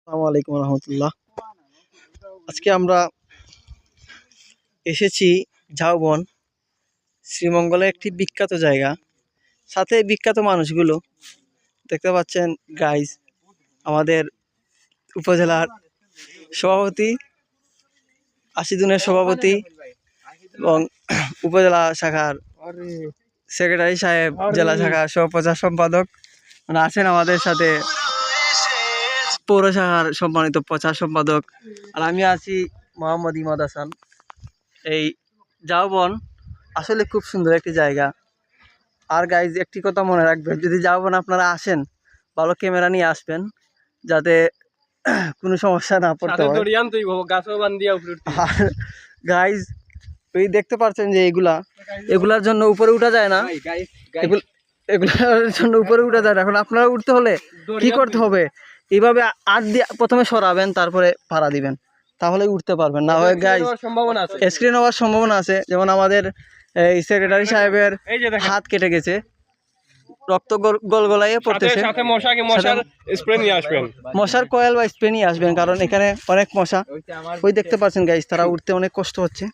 আসসালামু আলাইকুম রহমতুল্লাহ। আজকে আমরা এসেছি ঝাউবন, শ্রীমঙ্গলের একটি বিখ্যাত জায়গা, সাথে বিখ্যাত মানুষগুলো দেখতে পাচ্ছেন। গাইজ, আমাদের উপজেলার সভাপতি, আশিদুনের সভাপতি এবং উপজেলা শাখার সেক্রেটারি সাহেব, জেলা শাখার সহপ্রচার সম্পাদক আছেন আমাদের সাথে, পৌর শাখার সম্মানিত প্রচার সম্পাদক, আর আমি আছি মোহাম্মদ ইমাদ হাসান। এই ঝাউবন আসলে খুব সুন্দর একটি জায়গা। আর গাইজ, একটি কথা মনে রাখবেন, যদি ঝাউবন আপনারা আসেন, ভালো ক্যামেরা নিয়ে আসবেন যাতে কোনো সমস্যা না পড়তে হয়। আর গাইজ, ওই দেখতে পাচ্ছেন যে এগুলার জন্য উপরে উঠা যায় না, এগুলার জন্য উপরে উঠা যায় না। এখন আপনারা উঠতে হলে কি করতে হবে? এইভাবে আট দিয়ে প্রথমে সরাবেন, তারপরে ভাড়া দিবেন, তাহলে উঠতে পারবেন। না হয় গাইজ স্ক্রিন হওয়ার সম্ভাবনা আছে। যেমন আমাদের এই সেক্রেটারি সাহেবের হাত কেটে গেছে, রক্ত গলগলাইয়ে পড়তেছে। মশার কয়েল বা স্প্রে নিয়ে আসবেন, কারণ এখানে অনেক মশা। ওই দেখতে পাচ্ছেন গাইজ, তারা উঠতে অনেক কষ্ট হচ্ছে।